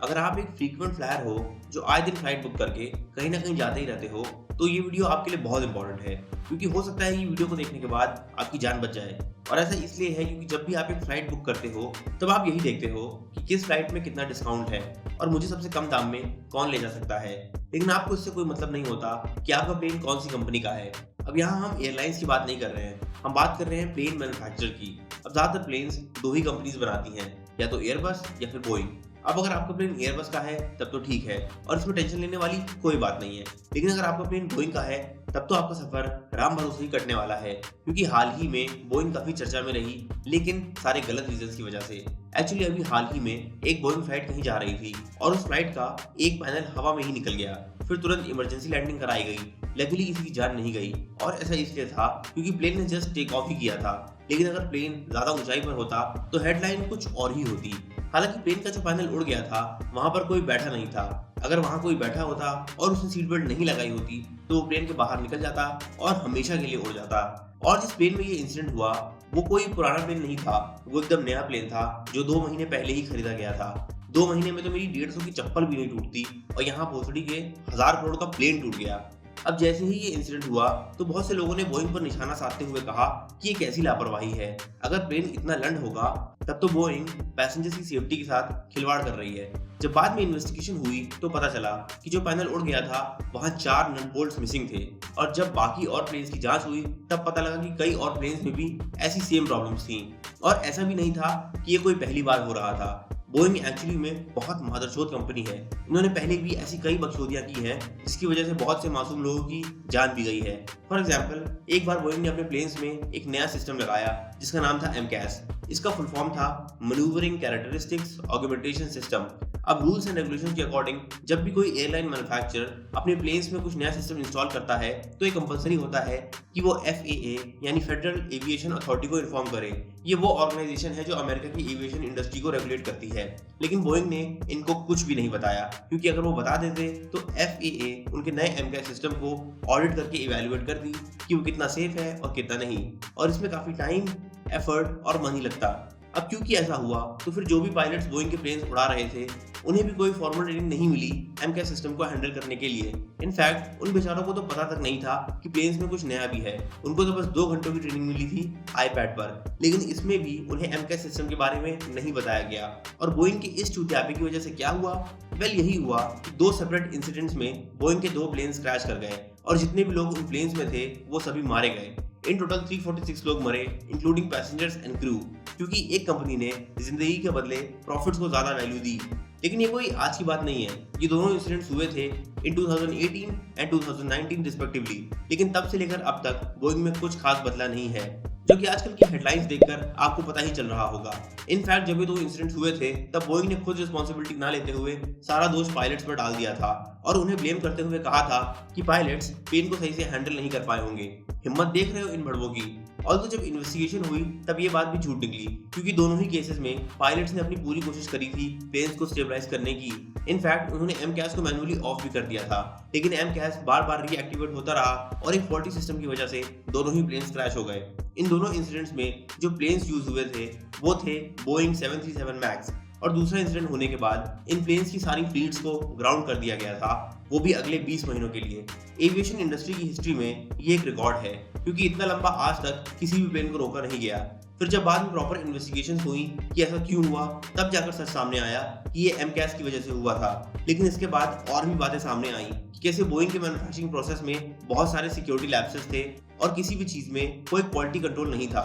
अगर आप एक फ्रीक्वेंट फ्लायर हो जो आए दिन फ्लाइट बुक करके कहीं ना कहीं जाते ही रहते हो तो ये वीडियो आपके लिए बहुत इंपॉर्टेंट है क्योंकि हो सकता है ये वीडियो को देखने के बाद आपकी जान बच जाए। और ऐसा इसलिए है क्योंकि जब भी आप एक फ्लाइट बुक करते हो तब आप यही देखते हो कि किस फ्लाइट में कितना डिस्काउंट है और मुझे सबसे कम दाम में कौन ले जा सकता है। लेकिन आपको इससे कोई मतलब नहीं होता कि आपका प्लेन कौन सी कंपनी का है। अब यहाँ हम एयरलाइंस की बात नहीं कर रहे हैं, हम बात कर रहे हैं प्लेन मैन्युफैक्चरर की। अब ज्यादातर प्लेन्स दो ही कंपनीज बनाती हैं, या तो एयरबस या फिर बोइंग। अब अगर आपका प्लेन एयरबस का है तब तो ठीक है और इसमें टेंशन लेने वाली कोई बात नहीं है। लेकिन अगर आपका प्लेन बोइंग का है तब तो आपका सफर राम भरोसे ही कटने वाला है, क्योंकि हाल ही में बोइंग काफी चर्चा में रही, लेकिन सारे गलत रीजंस की वजह से। एक्चुअली अभी हाल ही में एक बोइंग फ्लाइट कहीं जा रही थी और उस फ्लाइट का एक पैनल हवा में ही निकल गया। फिर तुरंत इमरजेंसी लैंडिंग कराई गई। लकीली किसी की जान नहीं गई और ऐसा इसलिए था क्योंकि प्लेन ने जस्ट टेक ऑफ ही किया था। लेकिन अगर प्लेन ज्यादा ऊंचाई पर होता तो हेडलाइन कुछ और ही होती। हालांकि प्लेन का जो पैनल उड़ गया था वहां पर कोई बैठा नहीं था। अगर वहां कोई बैठा होता और उसने सीट बेल्ट नहीं लगाई होती तो वो प्लेन के बाहर निकल जाता और हमेशा के लिए उड़ जाता। और जिस प्लेन में ये इंसिडेंट हुआ वो कोई पुराना प्लेन नहीं था, वो एकदम नया प्लेन था जो 2 महीने पहले ही खरीदा गया था। 2 महीने में तो मेरी 150 की चप्पल भी नहीं टूटती और यहाँ भोसड़ी के 1000 करोड़ का प्लेन टूट गया। अब जैसे ही ये इंसिडेंट हुआ तो बहुत से लोगों ने बोइंग पर निशाना साधते हुए कहा कि ये कैसी लापरवाही है। अगर प्लेन इतना लंड होगा तब तो बोइंग पैसेंजर्स की सेफ्टी के साथ खिलवाड़ कर रही है। जब बाद में इन्वेस्टिगेशन हुई तो पता चला कि जो पैनल उड़ गया था वहां 4 नट बोल्ट्स मिसिंग थे। और जब बाकी और प्लेन्स की जांच हुई तब पता लगा कि कई और प्लेन्स में भी ऐसी सेम प्रॉब्लम्स थी। और ऐसा भी नहीं था कि ये कोई पहली बार हो रहा था। बोइंग एक्चुअली में बहुत मादरचोद कंपनी है। इन्होंने पहले भी ऐसी कई बकचोदियां की हैं जिसकी वजह से बहुत से मासूम लोगों की जान भी गई है। फॉर एग्जाम्पल एक बार बोइंग ने अपने प्लेन्स में एक नया सिस्टम लगाया जिसका नाम था MCAS। इसका फुल फॉर्म था मैन्यूवरिंग कैरेक्टरिस्टिक्स ऑगमेंटेशन सिस्टम। अब रूल्स एंड रेगुलेशंस के अकॉर्डिंग जब भी कोई एयरलाइन मैन्युफैक्चरर अपने प्लेन्स में कुछ नया सिस्टम इंस्टॉल करता है तो ये कंपलसरी होता है कि वो FAA यानी फेडरल एविएशन अथॉरिटी को इन्फॉर्म करे। ये वो ऑर्गेनाइजेशन है जो अमेरिका की एविएशन इंडस्ट्री को रेगुलेट करती है। लेकिन बोइंग ने इनको कुछ भी नहीं बताया, क्योंकि अगर वो बता देते तो FAA उनके नए MCAS सिस्टम को ऑडिट करके इवैल्यूएट करती कि वो कितना सेफ है और कितना नहीं, और इसमें काफी टाइम, एफर्ट और मनी लगता। अब क्योंकि ऐसा हुआ तो फिर जो भी पायलट्स बोइंग के प्लेन्स उड़ा रहे थे उन्हें भी कोई फॉर्मल ट्रेनिंग नहीं मिली MCAS सिस्टम को हैंडल करने के लिए। इनफैक्ट उन बेचारों को तो पता तक नहीं था कि प्लेन्स में कुछ नया भी है। उनको तो बस 2 घंटों की ट्रेनिंग मिली थी iPad पर, लेकिन इसमें भी उन्हें MCAS सिस्टम के बारे में नहीं बताया गया। और बोइंग के इस चूतियापे की वजह से क्या हुआ? वेल यही हुआ कि 2 सेपरेट इंसिडेंट्स में बोइंग के 2 प्लेन्स क्रैश कर गए और जितने भी लोग उन प्लेन्स में थे वो सभी मारे गए। इन टोटल 346 लोग मरे, इंक्लूडिंग पैसेंजर्स एंड क्रू, क्योंकि एक कंपनी ने जिंदगी के बदले प्रॉफिट्स को ज्यादा वैल्यू दी। लेकिन ये कोई आज की बात नहीं है, ये दोनों इंसिडेंट्स हुए थे इन 2018 एंड 2019 रिस्पेक्टिवली। लेकिन तब से लेकर अब तक बोइंग में कुछ खास बदला नहीं है, जो कि आजकल की हेडलाइंस देखकर आपको पता ही चल रहा होगा। इनफैक्ट जब ये 2 इंसिडेंट्स हुए थे तब बोइंग ने खुद रिस्पॉन्सिबिलिटी ना लेते हुए सारा दोष पायलट्स पर डाल दिया था और उन्हें ब्लेम करते हुए कहा था कि पायलट्स प्लेन को सही से हैंडल नहीं कर पाए होंगे। हिम्मत देख रहे हो इन भड़वों की। और तो जब इन्वेस्टिगेशन हुई तब ये बात भी झूठ निकली, क्योंकि दोनों ही केसेस में पायलट्स ने अपनी पूरी कोशिश करी थी प्लेन्स को स्टेबलाइज करने की। इनफैक्ट उन्होंने MCAS को मैन्युअली ऑफ भी कर दिया था, लेकिन MCAS बार बार रीएक्टिवेट होता रहा और एक फॉल्टी सिस्टम की वजह से दोनों ही प्लेन्स क्रैश हो गए। इन दोनों इंसिडेंट्स में जो प्लेन्स यूज हुए थे वो थे बोइंग 737 मैक्स। और दूसरा इंसिडेंट होने के बाद इन प्लेन्स की सारी फ्लीट्स को ग्राउंड कर दिया गया था, वो भी अगले 20 महीनों के लिए। एविएशन इंडस्ट्री की हिस्ट्री में ये एक रिकॉर्ड है, क्योंकि इतना लंबा आज तक किसी भी प्लेन को रोका नहीं गया। फिर जब बाद में प्रॉपर इन्वेस्टिगेशन हुई कि ऐसा क्यों हुआ तब जाकर सच सामने आया कि ये MCAS की वजह से हुआ था। लेकिन इसके बाद और भी बातें सामने आई कि कैसे बोइंग के मैन्युफैक्चरिंग प्रोसेस में बहुत सारे सिक्योरिटी लैप्सेस थे और किसी भी चीज में कोई क्वालिटी कंट्रोल नहीं था।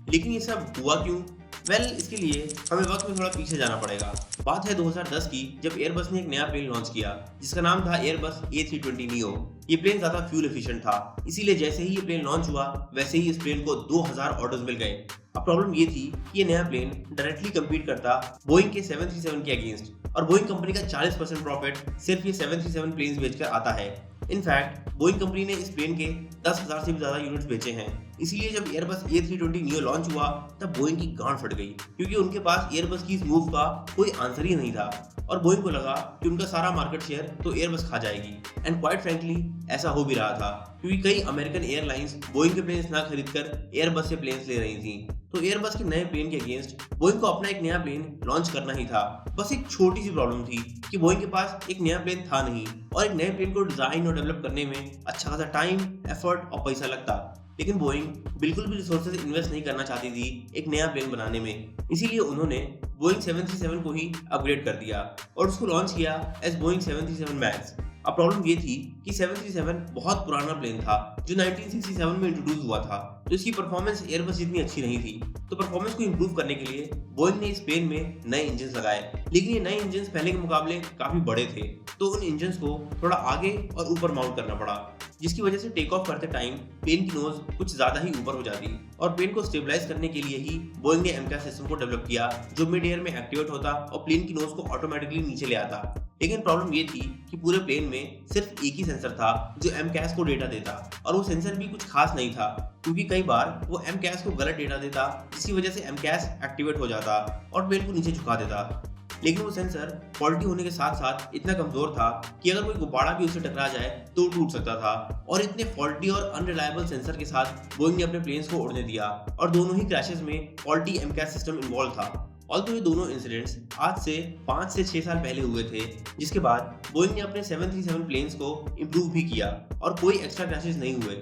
लेकिन ये सब हुआ क्यों? वेल इसके लिए हमें वक्त में थोड़ा पीछे जाना पड़ेगा। बात है 2010 की, जब एयरबस ने एक नया प्लेन लॉन्च किया जिसका नाम था एयरबस A320 neo। ये प्लेन ज्यादा फ्यूल एफिशिएंट था, इसीलिए जैसे ही ये प्लेन लॉन्च हुआ वैसे ही इस प्लेन को 2000 ऑर्डर्स मिल गए। अब प्रॉब्लम ये थी कि ये नया प्लेन डायरेक्टली कम्पीट करता बोइंग के 737 के अगेंस्ट, और बोइंग कंपनी का 40% प्रॉफिट सिर्फ ये 737 प्लेन्स बेचकर आता है। इनफैक्ट बोइंग कंपनी ने इस प्लेन के 10,000 से भी ज्यादा यूनिट्स बेचे हैं। इसीलिए जब एयरबस A320 neo लॉन्च हुआ तब बोइंग की गांड फट गई, क्योंकि उनके पास एयरबस की इस मूव का कोई आंसर ही नहीं था और बोइंग को लगा कि उनका सारा मार्केट शेयर तो एयरबस खा जाएगी। एंड क्वाइट फ्रैंकली ऐसा हो भी रहा था, क्योंकि कई अमेरिकन एयरलाइंस बोइंग के प्लेन्स ना खरीदकर एयरबस से प्लेन्स ले रही थी। तो एयरबस के नए प्लेन के अगेंस्ट बोइंग को अपना एक नया प्लेन लॉन्च करना ही था। बस एक छोटी सी प्रॉब्लम थी कि बोइंग के पास एक नया प्लेन था नहीं और एक नए प्लेन को डिजाइन और डेवलप करने में अच्छा खासा टाइम, एफर्ट और पैसा लगता। लेकिन बोइंग बिल्कुल भी रिसोर्सेज इन्वेस्ट नहीं करना चाहती थी एक नया प्लेन बनाने में। इसीलिए उन्होंने बोइंग 737 को ही अपग्रेड कर दिया और उसको लॉन्च किया एज बोइंग 737 मैक्स। अब प्रॉब्लम ये थी कि 737 बहुत पुराना प्लेन था जो 1967 में इंट्रोड्यूस हुआ था, तो इसकी परफॉर्मेंस एयरबस जितनी अच्छी नहीं थी। तो परफॉर्मेंस को इंप्रूव करने के लिए बोइंग ने इस प्लेन में नए इंजन लगाए, लेकिन ये नए इंजन पहले के मुकाबले काफी बड़े थे, तो उन इंजन को थोड़ा आगे और ऊपर माउंट करना पड़ा, जिसकी वजह से टेक ऑफ करते टाइम प्लेन की नोज कुछ ज्यादा ही ऊपर हो जाती। और प्लेन को स्टेबलाइज करने के लिए ही बोइंग ने एमकैस सिस्टम को डेवलप किया जो मिड एयर में एक्टिवेट होता और प्लेन की नोज को ऑटोमेटिकली नीचे ले आता। लेकिन प्रॉब्लम ये थी कि पूरे प्लेन में सिर्फ एक ही सेंसर था जो एमकैस को डेटा देता, और वो सेंसर भी कुछ खास नहीं था क्योंकि कई बार वो एमकैस को गलत डेटा देता, जिसकी वजह से एमकैस एक्टिवेट हो जाता और प्लेन को नीचे झुका देता। लेकिन वो सेंसर फॉल्टी होने के साथ साथ इतना कमजोर था कि अगर कोई गुब्बारा भी उससे टकरा जाए तो टूट सकता था। और इतने फॉल्टी और अनरिलायबल सेंसर के साथ बोइंग ने अपने प्लेन्स को उड़ने दिया और दोनों ही क्रैशेस में फॉल्टी एमकैस सिस्टम इन्वॉल्व था। ऑल्दो ये दोनों इंसिडेंट्स आज से 5 से 6 साल पहले हुए थे, जिसके बाद बोइंग ने अपने 737 प्लेन्स को इम्प्रूव भी किया और कोई एक्स्ट्रा क्रैशेस नहीं हुए।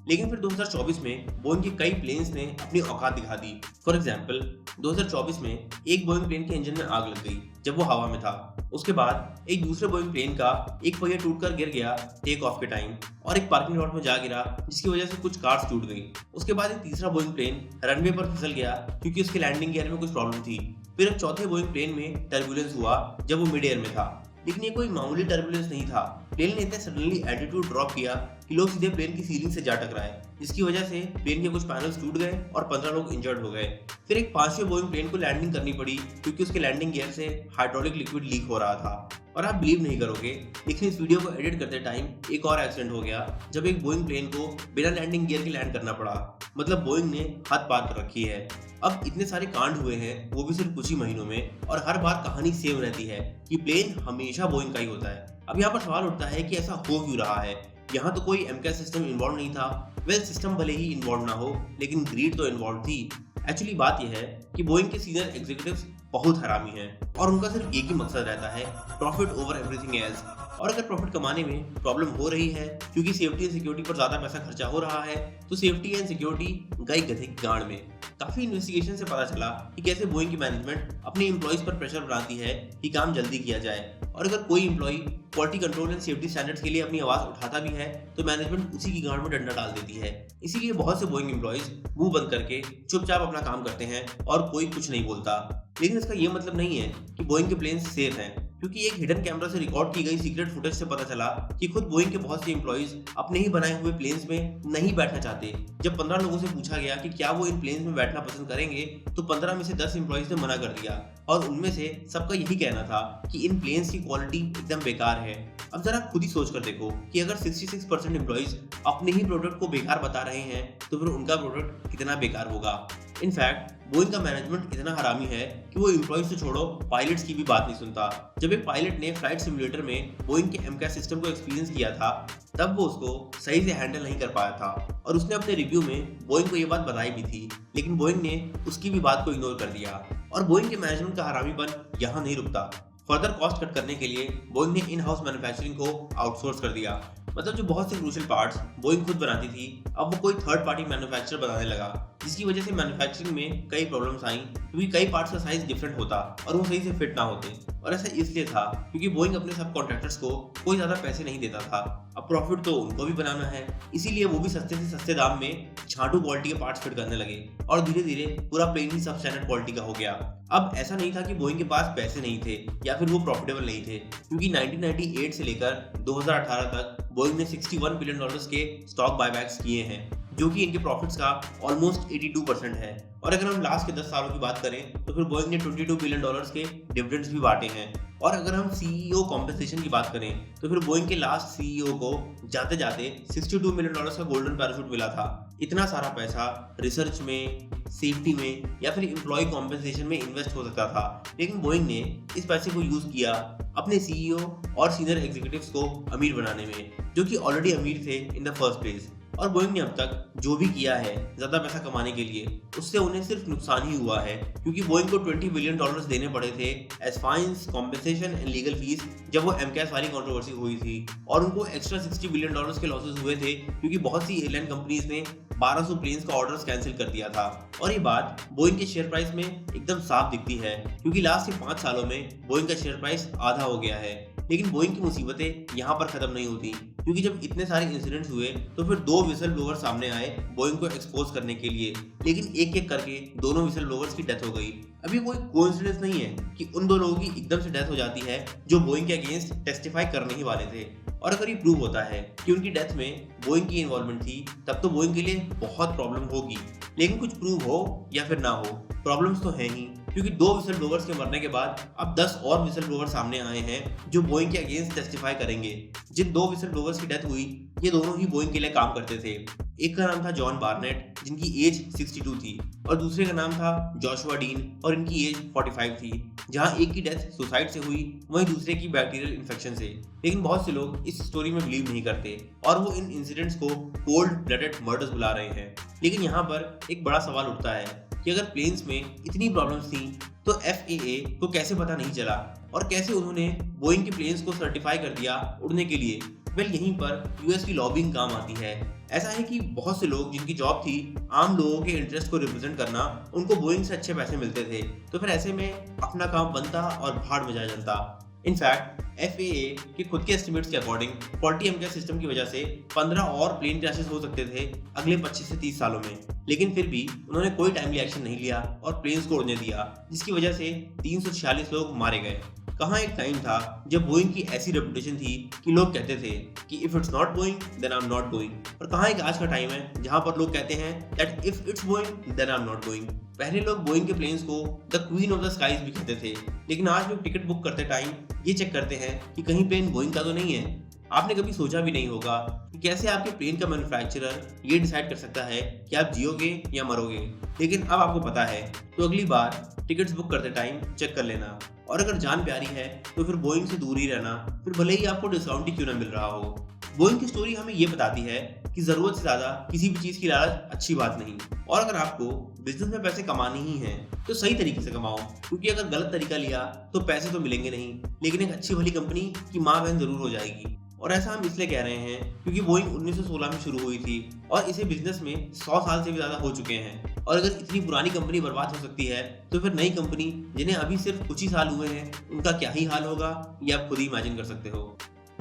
लेकिन फिर 2024 में बोइंग के कई प्लेन्स ने अपनी औकात दिखा दी। फॉर एग्जाम्पल 2024 में एक बोइंग प्लेन के इंजन में आग लग गई जब वो हवा में था। उसके बाद एक दूसरे बोइंग प्लेन का एक पहिया टूटकर गिर गया टेक ऑफ के टाइम और एक पार्किंग लॉट में जा गिरा, जिसकी वजह से कुछ कार्स टूट गई। उसके बाद एक तीसरा बोइंग प्लेन रनवे पर फिसल गया क्योंकि उसके लैंडिंग गियर में कुछ प्रॉब्लम थी। फिर एक चौथे बोइंग प्लेन में टर्बुलेंस हुआ जब वो मिड एयर में था, लेकिन ये कोई मामूली टर्बुलेंस नहीं था। प्लेन ने इतने सडनली एल्टीट्यूड ड्रॉप किया कि लोग सीधे प्लेन की सीलिंग से जा टकराए, जिसकी वजह से प्लेन के कुछ पैनल्स टूट गए और 15 लोग इंजर्ड हो गए। फिर एक 5वें बोइंग प्लेन को लैंडिंग करनी पड़ी क्योंकि उसके लैंडिंग गियर से हाइड्रोलिक लिक्विड लीक हो रहा था। और आप बिलीव नहीं करोगे, लेकिन इस वीडियो को एडिट करते टाइम एक और एक्सीडेंट हो गया जब एक बोइंग प्लेन को बिना लैंडिंग गियर के लैंड करना पड़ा। मतलब बोइंग ने हद पार कर रखी है। अब इतने सारे कांड हुए हैं, वो भी सिर्फ कुछ ही महीनों में, और हर बार कहानी सेम रहती है कि प्लेन हमेशा बोइंग का ही होता है। अब यहाँ पर सवाल उठता है कि ऐसा हो क्यों रहा है। यहाँ तो कोई एमकैस सिस्टम इन्वॉल्व नहीं था। वेल, सिस्टम भले ही इन्वॉल्व ना हो, लेकिन ग्रीड तो इन्वॉल्व थी। एक्चुअली बात यह है कि बोइंग के सीनियर एग्जीक्यूटिव्स बहुत हरामी हैं और उनका सिर्फ एक ही मकसद रहता है, प्रॉफिट ओवर एवरीथिंग एल्स। और अगर प्रॉफिट कमाने में प्रॉब्लम हो रही है क्योंकि सेफ्टी एंड सिक्योरिटी पर ज्यादा पैसा खर्चा हो रहा है, तो सेफ्टी एंड सिक्योरिटी गई गधे की गांड में। काफी इन्वेस्टिगेशन से पता चला कि कैसे बोइंग की मैनेजमेंट अपने एम्प्लॉइज पर प्रेशर बनाती है कि काम जल्दी किया जाए, और अगर कोई employ quality control and safety standards के लिए अपनी आवाज उठाता भी है तो मैनेजमेंट उसी की गांड में डंडा डाल देती है। इसीलिए बहुत से बोइंग एम्प्लॉइज मुंह बंद करके चुपचाप अपना काम करते हैं और कोई कुछ नहीं बोलता। लेकिन इसका ये मतलब नहीं है कि बोइंग के प्लेन्स सेफ हैं, क्योंकि एक हिडन कैमरा से रिकॉर्ड की गई सीक्रेट फुटेज से पता चला कि खुद बोइंग के बहुत से एम्प्लॉइज अपने ही बनाए हुए प्लेन्स में नहीं बैठना चाहते। जब 15 लोगों से पूछा गया कि क्या वो इन प्लेन्स में बैठना पसंद करेंगे, तो 15 में से 10 एम्प्लॉइज ने मना कर दिया, और उनमें से सबका यही कहना था कि इन प्लेन्स की क्वालिटी एकदम बेकार है। अब जरा खुद ही सोच कर देखो कि अगर 66% एम्प्लॉइज अपने ही प्रोडक्ट को बेकार बता रहे हैं तो फिर उनका प्रोडक्ट कितना बेकार होगा। इनफैक्ट बोइंग का मैनेजमेंट इतना हरामी है कि वो एम्प्लॉइज से छोड़ो पायलट्स की भी बात नहीं सुनता। जब एक पायलट ने फ्लाइट सिमुलेटर में बोइंग के एमकैस सिस्टम को एक्सपीरियंस किया था, तब वो उसको सही से हैंडल नहीं कर पाया था और उसने अपने रिव्यू में बोइंग को ये बात बताई भी थी, लेकिन बोइंग ने उसकी भी बात को इग्नोर कर दिया। और बोइंग के मैनेजमेंट का हरामीपन यहाँ नहीं रुकता। फर्दर कॉस्ट कट करने के लिए बोइंग ने इन हाउस मैन्युफैक्चरिंग को आउटसोर्स कर दिया। मतलब जो बहुत से क्रूशियल पार्ट्स बोइंग खुद बनाती थी, अब वो कोई थर्ड पार्टी मैन्युफैक्चरर बनाने लगा, जिसकी वजह से मैन्युफैक्चरिंग में कई प्रॉब्लम्स आई क्योंकि कई पार्ट्स का साइज डिफरेंट होता और वो सही से फिट ना होते। और ऐसा इसलिए था क्योंकि बोइंग अपने सब कॉन्ट्रैक्टर्स को कोई ज्यादा पैसे नहीं देता था। अब प्रॉफिट तो उनको भी बनाना है, इसीलिए वो भी सस्ते से सस्ते दाम में छांटू क्वालिटी के पार्ट्स फिट करने लगे और धीरे धीरे पूरा प्लेन ही सब स्टैंडर्ड क्वालिटी का हो गया। अब ऐसा नहीं था कि बोइंग के पास पैसे नहीं थे या फिर वो प्रॉफिटेबल नहीं थे, क्योंकि 1998 से लेकर 2018 तक बोइंग ने $61 बिलियन के स्टॉक बायबैक्स किए हैं, जो कि इनके प्रॉफिट्स का ऑलमोस्ट 82% है। और अगर हम लास्ट के 10 सालों की बात करें तो फिर बोइंग ने $22 बिलियन के डिविडेंड्स भी बांटे हैं। और अगर हम सीईओ कॉम्पेंसेशन की बात करें तो फिर बोइंग के लास्ट सीईओ को जाते जाते $62 मिलियन का गोल्डन पैराशूट मिला था। इतना सारा पैसा रिसर्च में, सेफ्टी में या फिर एम्प्लॉय कॉम्पेंसेशन में इन्वेस्ट हो सकता था, लेकिन बोइंग ने इस पैसे को यूज किया अपने सीईओ और सीनियर एग्जीक्यूटिव्स को अमीर बनाने में, जो कि ऑलरेडी अमीर थे इन द फर्स्ट प्लेस। और बोइंग ने अब तक जो भी किया है ज्यादा पैसा कमाने के लिए, उससे उन्हें सिर्फ नुकसान ही हुआ है, क्योंकि बोइंग को $20 बिलियन देने पड़े थे as fines, compensation and legal fees जब वो एमकैस वाली कंट्रोवर्सी हुई थी, और उनको एक्स्ट्रा $60 बिलियन के लॉसेस हुए थे क्योंकि बहुत सी एयरलाइन कंपनीज ने 1200 प्लेन्स का ऑर्डर कैंसिल कर दिया था। और ये बात बोइंग के शेयर प्राइस में एकदम साफ दिखती है, क्योंकि लास्ट के 5 सालों में बोइंग का शेयर प्राइस आधा हो गया है। लेकिन बोइंग की मुसीबतें यहाँ पर खत्म नहीं होती, क्योंकि जब इतने सारे इंसिडेंट्स हुए तो फिर 2 विसल ब्लोवर सामने आए बोइंग को एक्सपोज करने के लिए, लेकिन एक एक करके दोनों विसल ब्लोवर्स की डेथ हो गई। अभी कोई कोइंसिडेंस नहीं है कि उन 2 लोगों की एकदम से डेथ हो जाती है जो बोइंग के अगेंस्ट टेस्टिफाई करने ही वाले थे। और अगर ये प्रूव होता है कि उनकी डेथ में बोइंग की इन्वॉल्वमेंट थी, तब तो बोइंग के लिए बहुत प्रॉब्लम होगी। लेकिन कुछ प्रूव हो या फिर ना हो, प्रॉब्लम्स तो हैं ही, क्योंकि 2 विसल ब्लोवर्स के मरने के बाद अब 10 और विसल ब्लोवर सामने आए हैं जो बोइंग के अगेंस्ट टेस्टिफाई करेंगे। जिन 2 विसल ब्लोवर्स की डेथ हुई, ये दोनों ही बोइंग के लिए काम करते थे। एक का नाम था जॉन बार्नेट, जिनकी एज 62 थी, और दूसरे का नाम था जोशुआ डीन, और इनकी एज 45 थी। जहां एक की डेथ सुसाइड से हुई, वहीं दूसरे की बैक्टीरियल इन्फेक्शन से। लेकिन बहुत से लोग इस स्टोरी में बिलीव नहीं करते और वो इन इंसिडेंट्स को कोल्ड ब्लडेड मर्डर्स बुला रहे हैं। लेकिन यहाँ पर एक बड़ा सवाल उठता है कि अगर प्लेन्स में इतनी प्रॉब्लम्स थी तो FAA को कैसे पता नहीं चला, और कैसे उन्होंने बोइंग के प्लेन्स को सर्टिफाई कर दिया उड़ने के लिए। वेल, यहीं पर यूएस की लॉबिंग काम आती है। ऐसा है कि बहुत से लोग जिनकी जॉब थी आम लोगों के इंटरेस्ट को रिप्रेजेंट करना, उनको बोइंग से अच्छे पैसे मिलते थे, तो फिर ऐसे में अपना काम बनता और भाड़ में जा जनता। इनफैक्ट FAA के खुद के एस्टिमेट्स के अकॉर्डिंग 40 MCAS सिस्टम की वजह से 15 और प्लेन क्रैशेस हो सकते थे अगले 25 से 30 सालों में। लेकिन फिर भी उन्होंने कोई टाइमली एक्शन नहीं लिया और प्लेन्स को उड़ने दिया, जिसकी वजह से 346 लोग मारे गए। कहाँ एक टाइम था जब बोइंग की ऐसी रेपुटेशन थी कि लोग कहते थे कि if it's not Boeing then I am not going, और कहाँ एक आज का टाइम है जहां पर लोग कहते हैं that if it's Boeing then I am not going. पहले लोग बोइंग के प्लेन्स को the queen of the skies भी कहते थे, लेकिन आज लोग टिकट बुक करते टाइम ये चेक करते हैं कि कहीं प्लेन बोइंग का तो नहीं है। आपने कभी सोचा भी नहीं होगा कि कैसे आपके प्लेन का मैन्युफैक्चरर ये डिसाइड कर सकता है कि आप जियोगे या मरोगे, लेकिन अब आपको पता है, तो अगली बार टिकट्स बुक करते टाइम चेक कर लेना। और अगर जान प्यारी है तो फिर बोइंग से दूर ही रहना, फिर भले ही आपको डिस्काउंट ही क्यों ना मिल रहा हो। बोइंग की स्टोरी हमें ये बताती है कि जरूरत से ज्यादा किसी भी चीज की लालच अच्छी बात नहीं, और अगर आपको बिजनेस में पैसे कमाने ही हैं तो सही तरीके से कमाओ, क्योंकि अगर गलत तरीका लिया तो पैसे तो मिलेंगे नहीं, लेकिन एक अच्छी भली कंपनी की माँ बहन जरूर हो जाएगी। और ऐसा हम इसलिए कह रहे हैं क्योंकि बोइंग 1916 में शुरू हुई थी और इसे बिजनेस में 100 साल से भी ज्यादा हो चुके हैं। और अगर इतनी पुरानी कंपनी बर्बाद हो सकती है तो फिर नई कंपनी जिन्हें अभी सिर्फ कुछ ही साल हुए हैं, उनका क्या ही हाल होगा, ये आप खुद ही इमेजिन कर सकते हो।